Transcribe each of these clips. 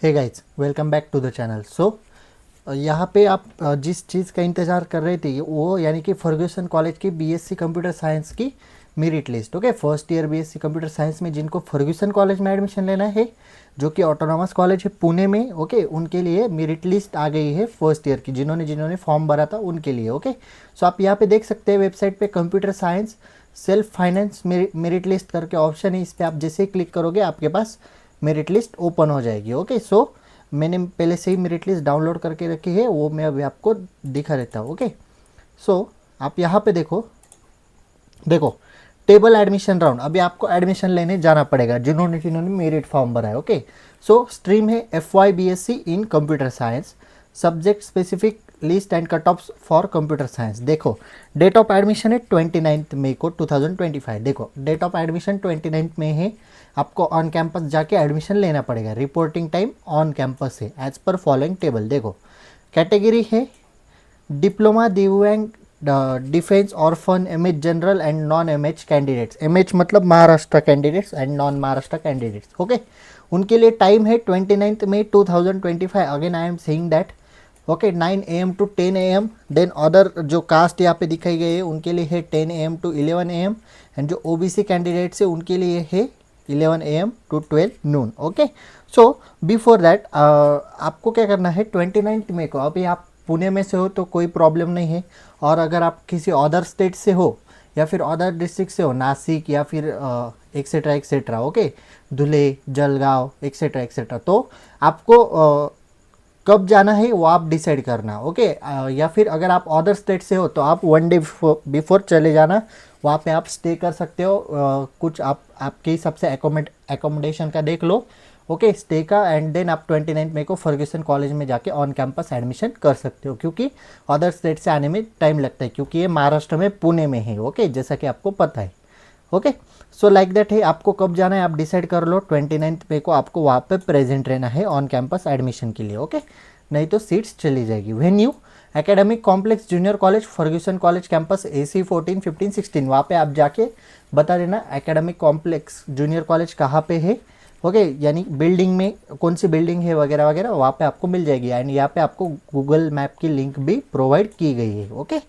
Hey guys, welcome back to the channel. So यहाँ पे आप जिस चीज़ का इंतज़ार कर रहे थे वो यानी कि फर्ग्यूसन कॉलेज की बीएससी कंप्यूटर साइंस की merit list. Okay, first year BSc computer science में जिनको फर्ग्यूसन कॉलेज में एडमिशन लेना है, जो कि ऑटोनॉमस कॉलेज है पुणे में, ओके, उनके लिए मेरिट लिस्ट आ गई है फर्स्ट ईयर की। जिन्होंने जिन्होंने फॉर्म भरा था उनके लिए। ओके, सो आप यहाँ पे देख सकते हैं वेबसाइट पे computer science self finance merit list करके ऑप्शन है। इस पर आप जैसे ही क्लिक करोगे आपके पास मेरिट लिस्ट ओपन हो जाएगी। ओके, सो मैंने पहले से ही मेरिट लिस्ट डाउनलोड करके रखी है, वो मैं अभी आपको दिखा देता हूँ। ओके, सो आप यहाँ पे देखो टेबल एडमिशन राउंड। अभी आपको एडमिशन लेने जाना पड़ेगा जिन्होंने जिन्होंने मेरिट फॉर्म भरा है। ओके, सो स्ट्रीम है FY BSc in computer science, subject specific list and cut off for computer science. देखो डेट ऑफ एडमिशन है 29 मई को 2025। देखो डेट ऑफ एडमिशन 29 में है। आपको ऑन कैंपस जाके एडमिशन लेना पड़ेगा। रिपोर्टिंग टाइम ऑन कैंपस है एज पर फॉलोइंग टेबल। देखो कैटेगरी है diploma divyang defence orphan MH general and non MH candidates. MH मतलब Maharashtra candidates and non Maharashtra candidates. Okay, उनके लिए टाइम है 29 मई 2025। Again I am saying that. Okay, 9 AM to 10 AM। Then other जो caste यहाँ पे दिखाई गई है उनके लिए है 10 AM to 11 AM। एंड जो OBC कैंडिडेट्स है उनके लिए है 11 AM to 12 noon। Okay, so before that आपको क्या करना है 29 मई को। अभी आप पुणे में से हो तो कोई प्रॉब्लम नहीं है, और अगर आप किसी अदर स्टेट से हो या फिर अदर डिस्ट्रिक्ट से हो, नासिक या फिर एक्सेट्रा एक्सेट्रा, ओके, धुले, जलगांव एक्सेट्रा एक्सेट्रा, तो आपको कब जाना है वो आप डिसाइड करना। ओके, या फिर अगर आप अदर स्टेट से हो तो आप 1 डे बिफोर चले जाना। वहाँ पे आप स्टे कर सकते हो। कुछ आप आपके हिसाब से एकोमोडेशन का देख लो। ओके, स्टे का, एंड देन आप 29 मई को फर्ग्यूसन कॉलेज में जाके ऑन कैंपस एडमिशन कर सकते हो, क्योंकि अदर स्टेट से आने में टाइम लगता है, क्योंकि ये महाराष्ट्र में पुणे में है। ओके, जैसा कि आपको पता है। ओके, सो लाइक दैट है। आपको कब जाना है आप डिसाइड कर लो। 29 मई को आपको वहाँ पे प्रेजेंट रहना है ऑन कैंपस एडमिशन के लिए। ओके, नहीं तो सीट्स चली जाएगी। Venue academic complex junior college Fergusson college campus AC 14, 15, 16। वहाँ पे आप जाके बता देना एकेडमिक कॉम्प्लेक्स जूनियर कॉलेज कहाँ पे है। ओके, यानी बिल्डिंग में कौन सी बिल्डिंग है वगैरह वगैरह वहाँ पे आपको मिल जाएगी। एंड यहाँ पे आपको गूगल मैप की लिंक भी प्रोवाइड की गई है। ओके,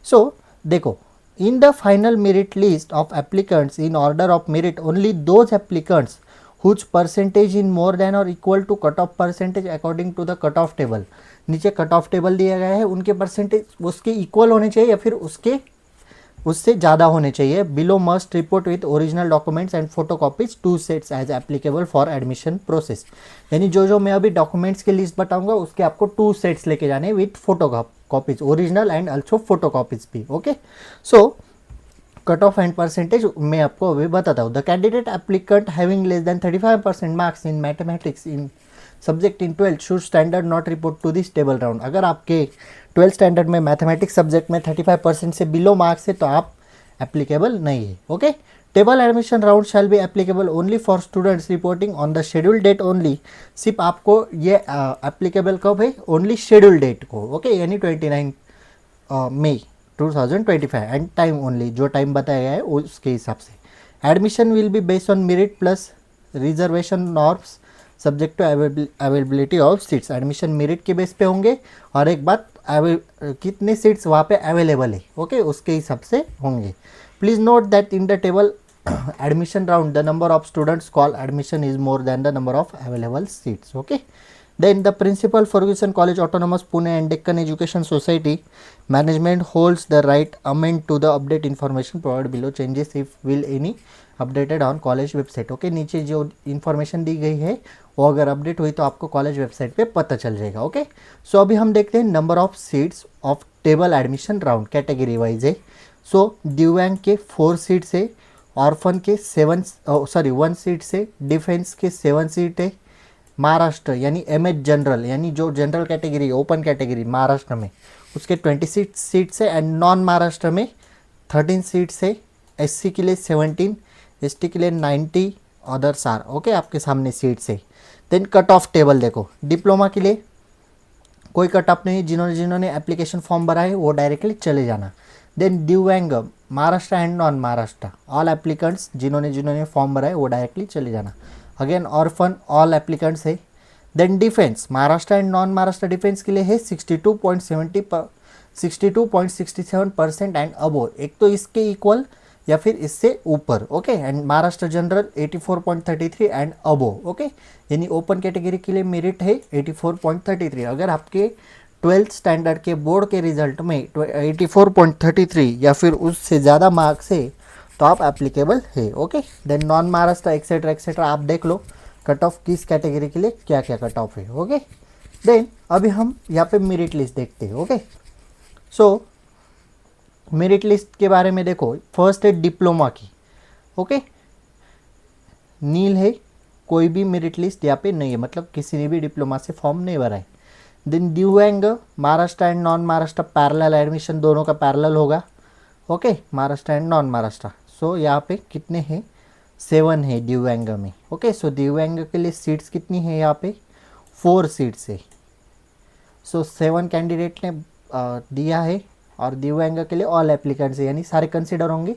सो देखो, in the final merit list of applicants in order of merit, only those applicants whose percentage in more than or equal to cutoff percentage according to the cutoff table। नीचे cut off table दिया गया है, उनके percentage उसके equal होने चाहिए या फिर उससे ज़्यादा होने चाहिए। Below must report with original documents and photo copies 2 sets as applicable for admission process. यानी जो मैं अभी डॉक्यूमेंट्स की लिस्ट बताऊंगा उसके आपको 2 सेट्स लेके जाने with photocopies, original and also photocopies भी। Okay, so cut off and percentage मैं आपको अभी बताता हूँ। The candidate applicant having less than 35% marks in mathematics in subject in 12th should standard not report to this table round. अगर आपके 12th standard में mathematics subject में 35% से बिलो मार्क्स है तो आप एप्लीकेबल नहीं है। Okay, table admission round shall be applicable only for students reporting on the schedule date only. सिर्फ आपको ये एप्लीकेबल कब है, ओनली शेड्यूल डेट को। ओके, यानी 29 मई 2025 एंड टाइम ओनली, जो टाइम बताया गया है उसके हिसाब से। Admission will be based on merit plus reservation norms subject to availability of seats. Admission merit के बेस पे होंगे, और एक बात कितने सीट्स वहाँ पे अवेलेबल है, ओके, उसके हिसाब से होंगे। Please note that in the table admission round the number of students call admission is more than the number of available seats. Okay, then the principal Ferguson College Autonomous Pune and Deccan Education Society management holds the right amend to the update information provided below changes if will any updated on college website। Okay, नीचे जो information दी गई है वो अगर update हुई तो आपको college website पे पता चल जाएगा। ओके, सो अभी हम देखते हैं number of seats of table admission round category wise है। सो दिव्यांग के 4 सीट्स है, ऑर्फन के 1 सीट से, डिफेंस के 7 सीट है, महाराष्ट्र यानी एमएच जनरल यानी जो general category open category Maharashtra में उसके 26 सीट्स है, एंड नॉन महाराष्ट्र में 13 सीट्स है। SC के लिए 17, ST के लिए 90, अदर्स आर। ओके, आपके सामने सीट्स है। देन कट ऑफ टेबल देखो, डिप्लोमा के लिए कोई कट ऑफ नहीं, जिन्होंने एप्लीकेशन फॉर्म भरा है वो डायरेक्टली चले जाना। Then divyang Maharashtra and non Maharashtra all applicants जिन्होंने फॉर्म भरा है वो डायरेक्टली चले जाना। अगेन ऑर्फन ऑल एप्लीकेंट्स है। Then defence, Maharashtra and non Maharashtra defence के लिए है 62.67% एंड अबोव, एक तो इसके इक्वल या फिर इससे ऊपर, okay. And Maharashtra general 84.33 and above, okay. यानी ओपन कैटेगरी के लिए मेरिट है 84.33। अगर आपके 12th स्टैंडर्ड के बोर्ड के रिजल्ट में 84.33 या फिर उससे ज़्यादा मार्क्स है तो आप एप्लीकेबल है, okay. Then non Maharashtra etcetera etcetera आप देख लो कट ऑफ किस कैटेगरी के लिए क्या क्या कट ऑफ है, ओके। देन अभी हम यहाँ पे मेरिट लिस्ट देखते हैं, ओके। सो मेरिट लिस्ट के बारे में देखो, फर्स्ट है डिप्लोमा की, ओके। नील है, कोई भी मेरिट लिस्ट यहाँ पे नहीं है, मतलब किसी ने भी डिप्लोमा से फॉर्म नहीं भरा है। Then divyang, Maharashtra and non Maharashtra parallel admission, दोनों का पैरेलल होगा, okay, Maharashtra and non Maharashtra. So यहाँ पे कितने हैं, 7 है दिव्यांग में, ओके। सो दिव्यांग के लिए सीट्स कितनी है यहाँ पे, 4 सीट्स है। सो 7 कैंडिडेट ने दिया है और दिव्यांग के लिए ऑल एप्लीकेंट्स है, यानी सारे कंसिडर होंगे,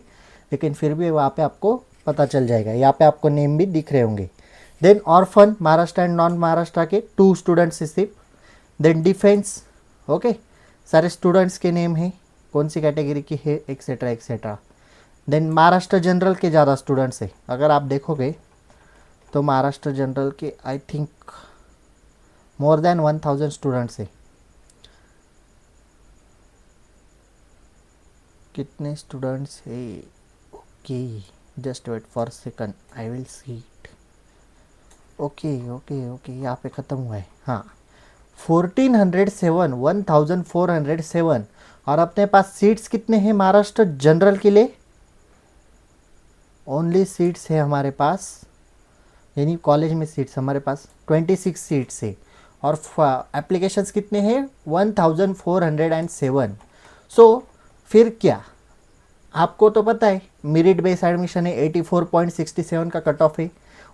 लेकिन फिर भी वहाँ पे आपको पता चल जाएगा, यहाँ पे आपको नेम भी दिख रहे होंगे। Then orphan, Maharashtra and non Maharashtra के 2 स्टूडेंट्स सिर्फ। देन डिफेंस, ओके, सारे स्टूडेंट्स के नेम है, कौन सी कैटेगरी की है, etcetera etcetera. Then Maharashtra general के ज़्यादा स्टूडेंट्स है, अगर आप देखोगे तो महाराष्ट्र जनरल के I think more than 1000 students है। कितने स्टूडेंट्स है, okay, just wait for second, I will see it. Okay okay okay, यहाँ पे ख़त्म हुआ है, हाँ, 1407, 1407। और अपने पास सीट्स कितने हैं महाराष्ट्र जनरल के लिए, ओनली सीट्स है हमारे पास, यानी कॉलेज में सीट्स हमारे पास 26 सीट्स है। और एप्लीकेशंस कितने हैं, 1407। सो फिर क्या, आपको तो पता है मेरिट बेस एडमिशन है, 84.67 का कट ऑफ है,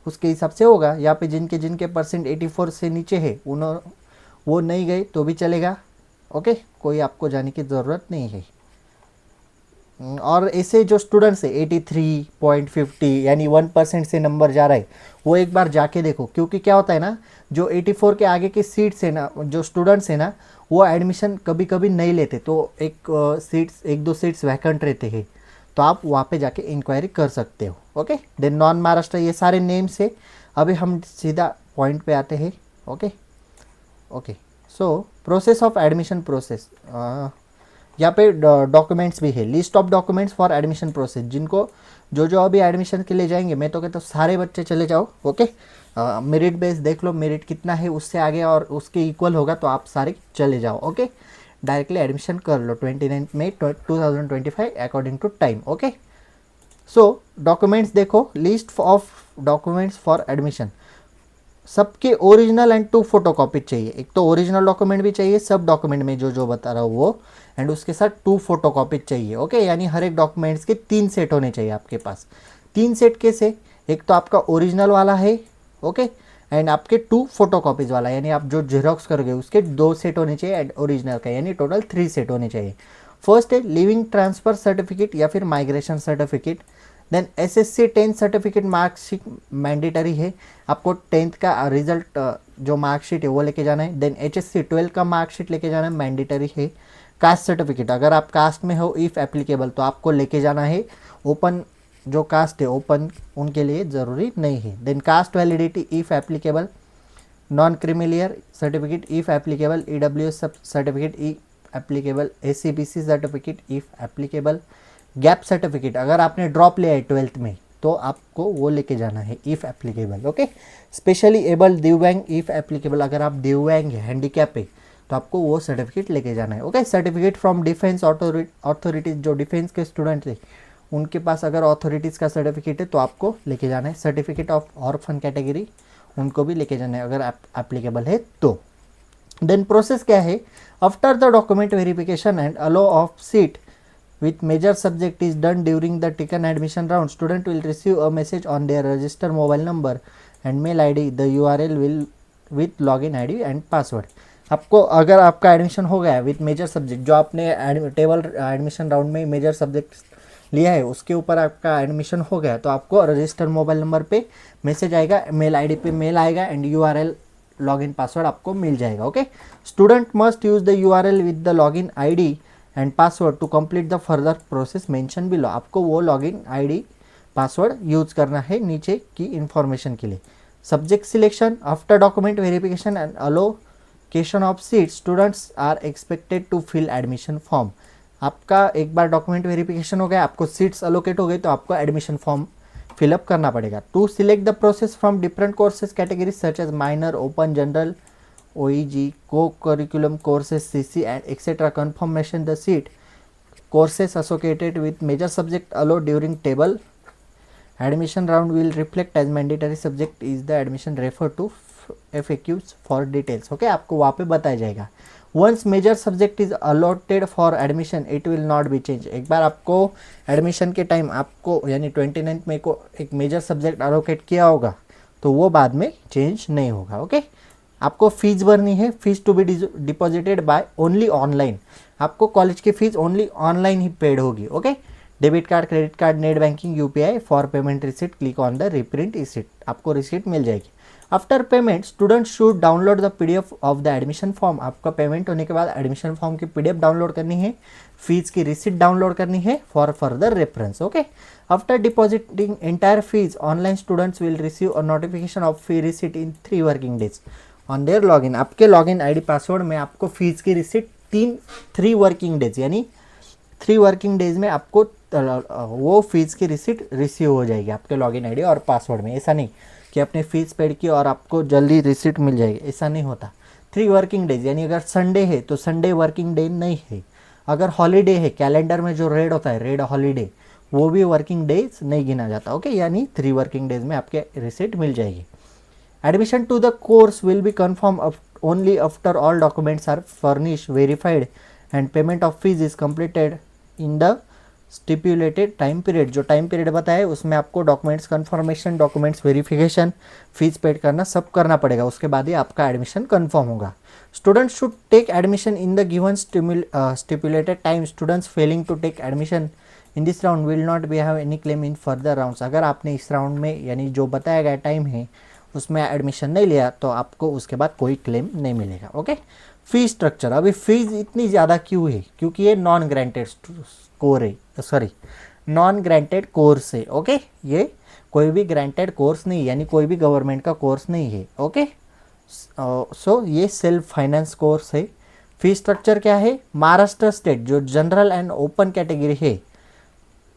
उसके हिसाब से होगा। यहाँ पे जिनके जिनके परसेंट 84 से नीचे है वो नहीं गए तो भी चलेगा, ओके, कोई आपको जाने की ज़रूरत नहीं है। और ऐसे जो स्टूडेंट्स है 83.50 यानी 1% से नंबर जा रहा है, वो एक बार जाके देखो, क्योंकि क्या होता है ना, जो 84 के आगे की सीट्स है ना, जो स्टूडेंट्स है ना, वो एडमिशन कभी कभी नहीं लेते, तो एक दो सीट्स वैकेंट रहते हैं, तो आप वहाँ पे जाके इंक्वायरी कर सकते हो, ओके। देन नॉन महाराष्ट्र, ये सारे नेम्स है। अभी हम सीधा पॉइंट पे आते हैं, okay okay. So process of admission process, यहाँ पे डॉक्यूमेंट्स भी है, list of documents for admission process, जिनको जो अभी एडमिशन के लिए जाएंगे, मैं तो कहता हूँ सारे बच्चे चले जाओ, ओके। मेरिट बेस देख लो, मेरिट कितना है उससे आगे और उसके इक्वल होगा तो आप सारे चले जाओ, ओके, डायरेक्टली एडमिशन कर लो 29 मई 2025 according to time, okay. So documents देखो, list of documents for admission, सबके ओरिजिनल एंड 2 फोटोकॉपी चाहिए, एक तो ओरिजिनल डॉक्यूमेंट भी चाहिए सब डॉक्यूमेंट में जो बता रहा हूँ वो, एंड उसके साथ 2 फोटोकॉपी चाहिए, ओके। यानी हर एक डॉक्यूमेंट्स के 3 सेट होने चाहिए आपके पास। 3 सेट कैसे, एक तो आपका ओरिजिनल वाला है, ओके, एंड आपके 2 फोटोकॉपीज वाला, यानी आप जो जेरोक्स करोगे उसके 2 सेट होने चाहिए एंड ओरिजिनल का, यानी टोटल 3 सेट होने चाहिए। फर्स्ट है लिविंग ट्रांसफ़र सर्टिफिकेट या फिर migration certificate. Then SSC 10th certificate marksheet mandatory है, आपको 10th का रिजल्ट जो मार्कशीट है वो लेके जाना है। देन HSC 12 का मार्कशीट लेके जाना है, मैंडेटरी है। कास्ट सर्टिफिकेट, अगर आप कास्ट में हो इफ़ एप्लीकेबल तो आपको लेके जाना है, ओपन जो कास्ट है ओपन उनके लिए ज़रूरी नहीं है। Then caste validity if applicable, non creamy layer certificate if applicable, EWS certificate if applicable, ACBC certificate if applicable. Gap certificate, अगर आपने ड्रॉप लिया है 12th में तो आपको वो लेके जाना है if applicable, okay. Specially abled दिव्यांग इफ़ एप्लीकेबल, अगर आप दिव्यांग है, हैंडीकैप है, तो आपको वो सर्टिफिकेट लेके जाना है, okay. Certificate from defence authorities, जो डिफेंस के स्टूडेंट थे उनके पास अगर अथॉरिटीज़ का सर्टिफिकेट है तो आपको लेके जाना है। सर्टिफिकेट ऑफ ऑर्फन कैटेगरी, उनको भी लेके जाना है अगर एप्लीकेबल है तो। देन प्रोसेस क्या है, after the document verification and allot of seat with major subject is done during the taken admission round, student will receive a message on their registered mobile number and mail id, the URL will with login id and password। आपको अगर आपका admission हो गया है with major subject, जो आपने table admission round में major subject लिया है उसके ऊपर आपका एडमिशन हो गया तो आपको रजिस्टर्ड मोबाइल नंबर पे मैसेज आएगा, मेल आईडी पे मेल आएगा एंड URL लॉगिन पासवर्ड आपको मिल जाएगा। Okay, student must use the URL with the login ID and password to complete the further process mention below. आपको वो लॉगिन ID पासवर्ड यूज करना है नीचे की इंफॉर्मेशन के लिए। Subject selection after document verification and allocation of seat students are expected to fill admission form. आपका एक बार डॉक्यूमेंट वेरिफिकेशन हो गया, आपको सीट्स अलोकेट हो गई, तो आपको एडमिशन फॉर्म फिलअप करना पड़ेगा। To select the process from different courses categories such as minor, open, general, OEG, co-curriculum courses, CC and etc. Confirmation the seat courses associated with major subject allowed during table admission round will reflect as mandatory subject is the admission refer to FAQs for details। Okay, आपको वहाँ पे बताया जाएगा। Once major subject is allotted for admission it will not be change. एक बार आपको admission के time आपको यानी 29 मई को एक मेजर सब्जेक्ट अलोकेट किया होगा तो वो बाद में चेंज नहीं होगा। ओके, आपको फीस भरनी है, fees to be deposited by only online. आपको कॉलेज की फीस ओनली ऑनलाइन ही पेड होगी। Okay, debit card, credit card, net banking, UPI for payment receipt, click on the reprint receipt, आपको रिसिट मिल जाएगी। After payment student should download the PDF of the admission form. आपका payment होने के बाद admission form की PDF download करनी है, फीस की रिसिट डाउनलोड करनी है for further reference. Okay, after depositing entire fees online students will receive a notification of fee receipt in 3 working days on their login. आपके लॉगिन ID पासवर्ड में आपको fees की receipt 3 working days यानी 3 working days में आपको वो fees की receipt receive हो जाएगी आपके लॉगिन ID और पासवर्ड में। ऐसा नहीं कि आपने फीस पेड की और आपको जल्दी रिसिट मिल जाएगी, ऐसा नहीं होता। 3 वर्किंग डेज यानी अगर संडे है तो संडे वर्किंग डे नहीं है, अगर हॉलीडे है कैलेंडर में जो रेड होता है रेड हॉलीडे वो भी वर्किंग डेज नहीं गिना जाता। ओके, यानी 3 वर्किंग डेज में आपके रिसिट मिल जाएगी। Admission to the course will be confirm only after all documents are furnish verified and payment of fees is completed in the stipulated time period. जो time period बताया उसमें आपको documents confirmation, documents verification, fees paid करना सब करना पड़ेगा, उसके बाद ही आपका एडमिशन कन्फर्म होगा। Students should take admission in the given stipulated time. Students failing to take admission in this round will not B have any claim in further rounds. अगर आपने इस राउंड में यानी जो बताया गया टाइम है उसमें एडमिशन नहीं लिया तो आपको उसके बाद कोई क्लेम नहीं मिलेगा। Okay, fees structure. अभी फीस इतनी ज़्यादा क्यों है? क्योंकि ये नॉन ग्रांटेड कोर है, सॉरी नॉन ग्रांटेड कोर्स है। ओके, ये कोई भी ग्रांटेड कोर्स नहीं यानी कोई भी गवर्नमेंट का कोर्स नहीं है। ओके, सो ये सेल्फ फाइनेंस कोर्स है। फीस स्ट्रक्चर क्या है? महाराष्ट्र स्टेट जो जनरल एंड ओपन कैटेगरी है,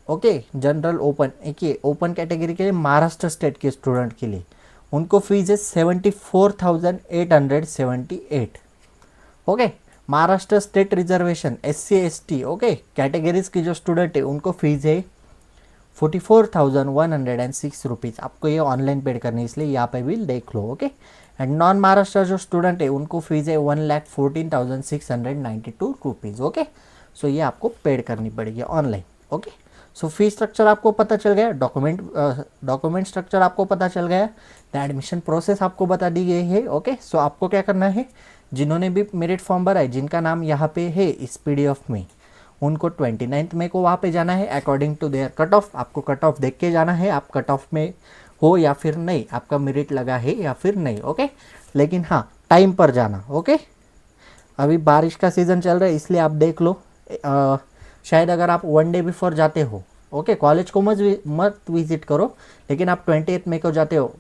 ओके जनरल ओपन, एक ये ओपन कैटेगरी के लिए महाराष्ट्र स्टेट के स्टूडेंट के लिए उनको फीस है 74,878। Okay, Maharashtra state reservation SC ST okay categories की जो स्टूडेंट है उनको फीस है 44,106 रुपीज़। आपको ये ऑनलाइन पेड करनी है इसलिए यहाँ पे भी देख लो। ओके, एंड नॉन महाराष्ट्र जो स्टूडेंट है उनको फीस है 1,14,692 रुपीज़। ओके, सो ये आपको पेड करनी पड़ेगी ऑनलाइन। ओके, सो फीस स्ट्रक्चर आपको पता चल गया, डॉक्यूमेंट स्ट्रक्चर आपको पता चल गया, द एडमिशन प्रोसेस आपको बता दी गई है। ओके, सो आपको क्या करना है, जिन्होंने भी मेरिट फॉर्म भरा है जिनका नाम यहाँ पे है इस PDF में उनको 29 मई को वहाँ पे जाना है according to their cut off. आपको कट ऑफ देख के जाना है, आप कट ऑफ में हो या फिर नहीं, आपका मेरिट लगा है या फिर नहीं। ओके, लेकिन हाँ टाइम पर जाना। ओके, अभी बारिश का सीज़न चल रहा है इसलिए आप देख लो, शायद अगर आप 1 डे बिफोर जाते हो ओके कॉलेज को मत विजिट करो, लेकिन आप 28 मई को जाते हो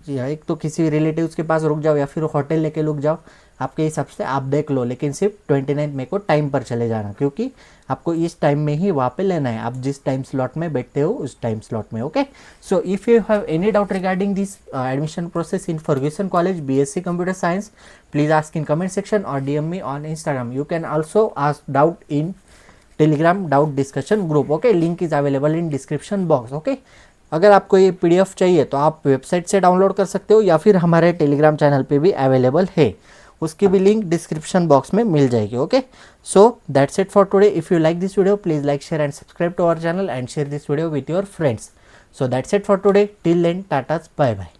एक तो किसी रिलेटिव्स के पास रुक जाओ या फिर होटल लेके रुक जाओ, आपके हिसाब से आप देख लो, लेकिन सिर्फ 29 मई को टाइम पर चले जाना क्योंकि आपको इस टाइम में ही वहाँ पे लेना है, आप जिस टाइम स्लॉट में बैठते हो उस टाइम स्लॉट में। Okay, so if you have any doubt regarding this admission process in Fergusson college BSc computer science please ask in comment section और DM me on Instagram. You can also ask doubt in Telegram doubt discussion group. Okay, link is available in description box. Okay, अगर आपको ये PDF चाहिए तो आप website से download कर सकते हो या फिर हमारे टेलीग्राम चैनल पे भी अवेलेबल है, उसकी भी लिंक डिस्क्रिप्शन बॉक्स में मिल जाएगी। Okay, so that's it for today. If you like this video please like, share and subscribe to our channel and share this video with your friends. So that's it for today, till then tata, bye bye.